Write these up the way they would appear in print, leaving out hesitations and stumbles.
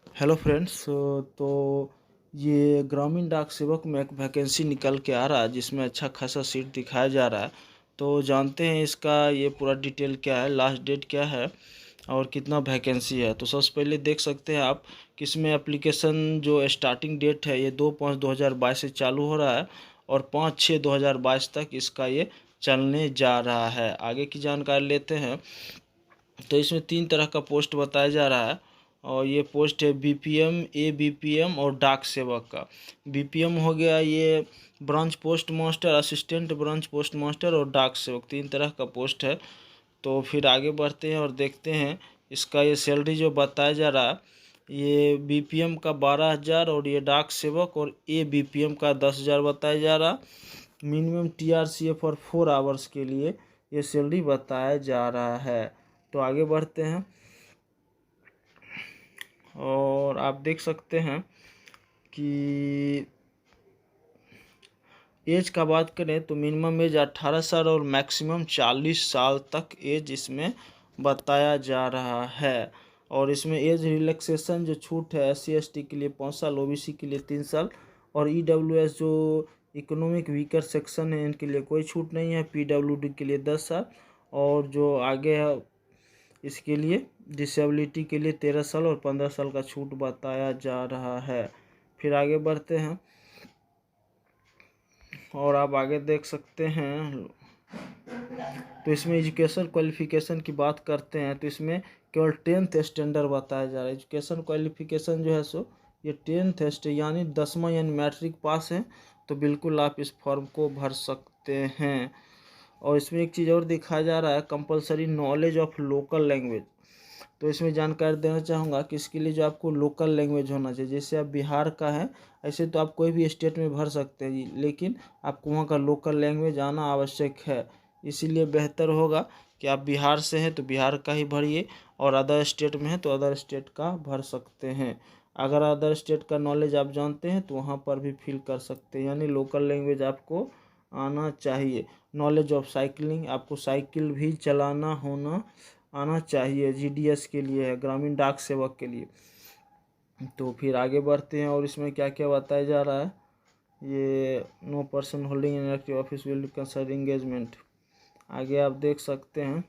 Hello friends. तो ये ग्रामीण डाक सेवक में एक वैकेंसी निकल के आ रहा है जिसमें अच्छा खासा सीट दिखाया जा रहा है। तो जानते हैं इसका ये पूरा डिटेल क्या है, लास्ट डेट क्या है और कितना वैकेंसी है। तो सबसे पहले देख सकते हैं आप कि इसमें एप्लीकेशन जो स्टार्टिंग डेट है ये 2/5/2022 से चालू हो रहा है और 5/6/2022 तक इसका ये चलने जा रहा है। आगे की जानकारी लेते हैं। तो इसमें 3 तरह का पोस्ट बताया जा रहा है और ये पोस्ट है बीपीएम, एबीपीएम और डाक सेवक का। बीपीएम हो गया ये branch post master, assistant branch post master और डाक सेवक, 3 तरह का पोस्ट है। तो फिर आगे बढ़ते हैं और देखते हैं इसका ये सैलरी जो बताया जा रहा है, ये बीपीएम का 12,000 और ये डाक सेवक और एबीपीएम का 10,000 बताया जा रहा। मिनिमम टीआरसीएफ और 4 आवर्स के लिए ये सैलरी बताया जा रहा है। तो आगे बढ़ते हैं और आप देख सकते हैं कि एज का बात करें तो मिनिमम एज 18 साल और मैक्सिमम 40 साल तक एज इसमें बताया जा रहा है। और इसमें एज रिलैक्सेशन जो छूट है SC ST के लिए 5 साल, OBC के लिए 3 साल और EWS जो इकोनॉमिक वीकर सेक्शन है इनके लिए कोई छूट नहीं है। PWD के लिए 10 साल और जो आगे है इसके लिए डिसेबिलिटी के लिए 13 साल और 15 साल का छूट बताया जा रहा है। फिर आगे बढ़ते हैं और आप आगे देख सकते हैं। तो इसमें एजुकेशन क्वालिफिकेशन की बात करते हैं तो इसमें केवल 10th स्टैंडर्ड बताया जा रहा है। एजुकेशन क्वालिफिकेशन जो है सो ये 10th यानी 10वां यानी मैट्रिक पास है। तो बिल्कुल आप इस फॉर्म को भर सकते हैं। और इसमें एक चीज़ और दिखाया जा रहा है, compulsory knowledge of local language. तो इसमें जानकारी देना चाहूँगा कि इसके लिए जो आपको लोकल लैंग्वेज होना चाहिए, जैसे आप बिहार का है ऐसे तो आप कोई भी स्टेट में भर सकते हैं लेकिन आपको वहाँ का लोकल लैंग्वेज आना आवश्यक है। इसीलिए बेहतर होगा कि आप बिहार से हैं तो बिहार का ही भरिए और अदर स्टेट में है तो अदर स्टेट का भर सकते हैं। अगर अदर स्टेट का नॉलेज आप जानते हैं तो वहाँ पर भी फिल कर सकते हैं, यानी लोकल लैंग्वेज आपको आना चाहिए। नॉलेज ऑफ साइकिलिंग, आपको साइकिल भी चलाना होना आना चाहिए। GDS के लिए है, ग्रामीण डाक सेवक के लिए। तो फिर आगे बढ़ते हैं और इसमें क्या क्या बताया जा रहा है। ये no person holding an active office will consider engagement, आगे आप देख सकते हैं।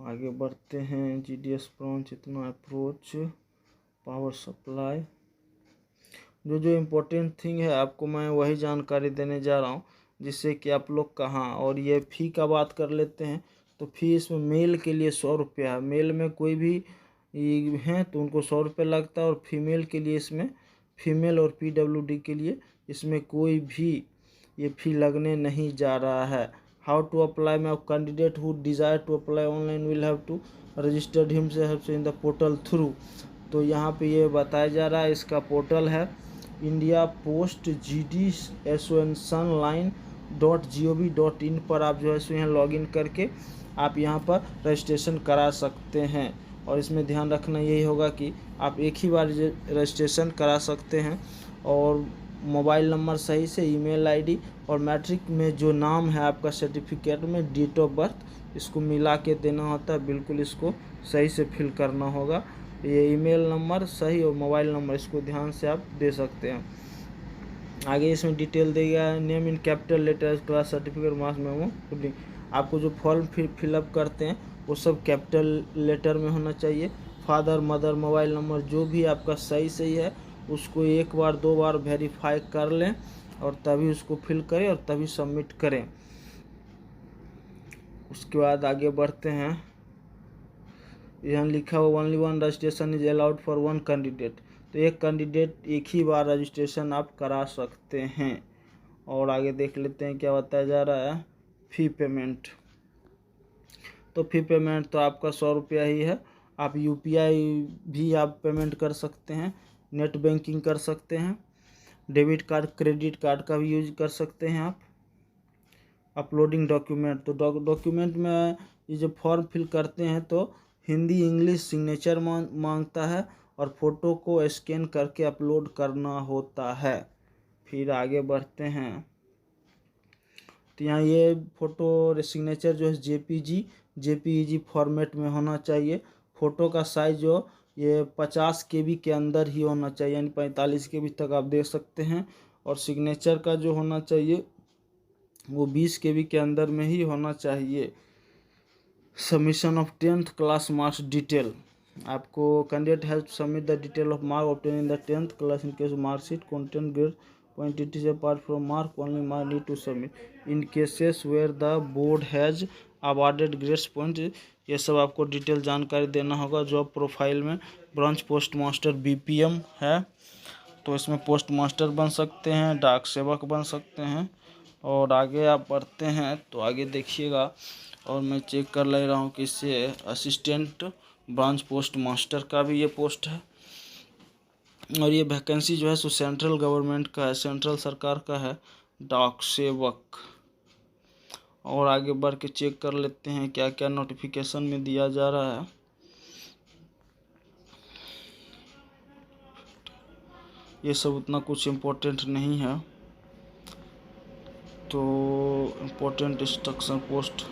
आगे बढ़ते हैं GDS ब्रांच इतना अप्रोच पावर सप्लाई, जो जो इम्पोर्टेंट थिंग है आपको मैं वही जानकारी देने जा रहा हूँ जिससे कि आप लोग कहाँ। और ये फ़ी का बात कर लेते हैं तो फी इसमें मेल के लिए 100 रुपया है। मेल में कोई भी हैं तो उनको 100 रुपये लगता है और फीमेल के लिए इसमें फीमेल और PWD के लिए इसमें कोई भी ये फ़ी लगने नहीं जा रहा है। हाउ टू अप्लाई में candidate who desire to apply online will have to registered himself in the portal through. तो यहाँ पे ये बताया जा रहा है, इसका पोर्टल है इंडिया पोस्ट GDSonline.gov.in पर आप जो है सो यहाँ लॉगिन करके आप यहाँ पर रजिस्ट्रेशन करा सकते हैं। और इसमें ध्यान रखना यही होगा कि आप एक ही बार रजिस्ट्रेशन करा सकते हैं और मोबाइल नंबर सही से, ईमेल आईडी और मैट्रिक में जो नाम है आपका सर्टिफिकेट में डेट ऑफ बर्थ इसको मिला के देना होता है। बिल्कुल इसको सही से फिल करना होगा। ये ईमेल नंबर सही और मोबाइल नंबर इसको ध्यान से आप दे सकते हैं। आगे इसमें डिटेल देगा, name in capital letter, class certificate, marks memo. आपको जो फॉर्म फिलअप करते हैं वो सब कैपिटल लेटर में होना चाहिए। फादर मदर मोबाइल नंबर जो भी आपका सही है उसको 1 बार 2 बार वेरीफाई कर लें और तभी उसको फिल करें और तभी सबमिट करें। उसके बाद आगे बढ़ते हैं। यहाँ लिखा हुआ only one registration is allowed for one candidate, तो एक कैंडिडेट एक ही बार रजिस्ट्रेशन आप करा सकते हैं। और आगे देख लेते हैं क्या बताया जा रहा है। फ़ी पेमेंट, तो फ़ी पेमेंट तो आपका 100 रुपया ही है। आप UPI भी आप पेमेंट कर सकते हैं, नेट बैंकिंग कर सकते हैं, डेबिट कार्ड क्रेडिट कार्ड का भी यूज कर सकते हैं आप। अपलोडिंग डॉक्यूमेंट, तो डॉक्यूमेंट में ये जो फॉर्म फिल करते हैं तो हिंदी इंग्लिश सिग्नेचर मांगता है और फ़ोटो को स्कैन करके अपलोड करना होता है। फिर आगे बढ़ते हैं तो यहाँ ये फ़ोटो सिग्नेचर जो है JPG JPEG फॉर्मेट में होना चाहिए। फ़ोटो का साइज जो ये 50 KB के अंदर ही होना चाहिए, यानी 45 KB तक आप दे सकते हैं। और सिग्नेचर का जो होना चाहिए वो 20 KB के अंदर में ही होना चाहिए। Submission of 10th class marks detail, आपको candidate has to submit the detail of mark obtain in the 10th class in case marksheet content grade quantities apart from mark only mark need to submit in cases where the board has awarded grades point। ये सब आपको detail जानकारी देना होगा। Job profile में branch post master BPM है, तो इसमें पोस्ट मास्टर बन सकते हैं, डाक सेवक बन सकते हैं। और आगे आप बढ़ते हैं तो आगे देखिएगा, और मैं चेक कर ले रहा हूँ कि इससे असिस्टेंट ब्रांच पोस्ट मास्टर का भी ये पोस्ट है। और ये वैकेंसी जो है सो सेंट्रल गवर्नमेंट का है, सेंट्रल सरकार का है, डाक सेवक। और आगे बढ़ के चेक कर लेते हैं क्या क्या नोटिफिकेशन में दिया जा रहा है। ये सब उतना कुछ इम्पोर्टेंट नहीं है, तो इम्पोर्टेंट इंस्ट्रक्शन पोस्ट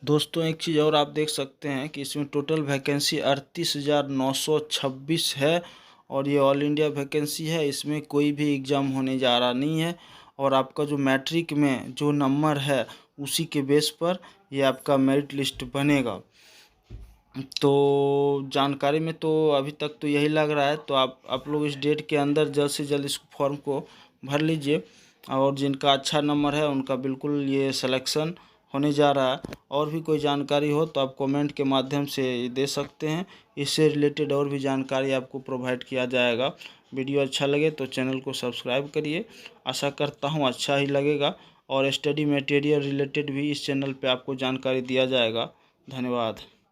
दोस्तों एक चीज़ और आप देख सकते हैं कि इसमें टोटल वैकेंसी 38,926 है, और ये ऑल इंडिया वैकेंसी है। इसमें कोई भी एग्ज़ाम होने जा रहा नहीं है, और आपका जो मैट्रिक में जो नंबर है उसी के बेस पर ये आपका मेरिट लिस्ट बनेगा। तो जानकारी में तो अभी तक तो यही लग रहा है। तो आप लोग इस डेट के अंदर जल्द से जल्द इस फॉर्म को भर लीजिए, और जिनका अच्छा नंबर है उनका बिल्कुल ये सिलेक्शन होने जा रहा है। और भी कोई जानकारी हो तो आप कमेंट के माध्यम से दे सकते हैं, इससे रिलेटेड और भी जानकारी आपको प्रोवाइड किया जाएगा। वीडियो अच्छा लगे तो चैनल को सब्सक्राइब करिए, आशा करता हूँ अच्छा ही लगेगा। और स्टडी मटेरियल रिलेटेड भी इस चैनल पे आपको जानकारी दिया जाएगा। धन्यवाद।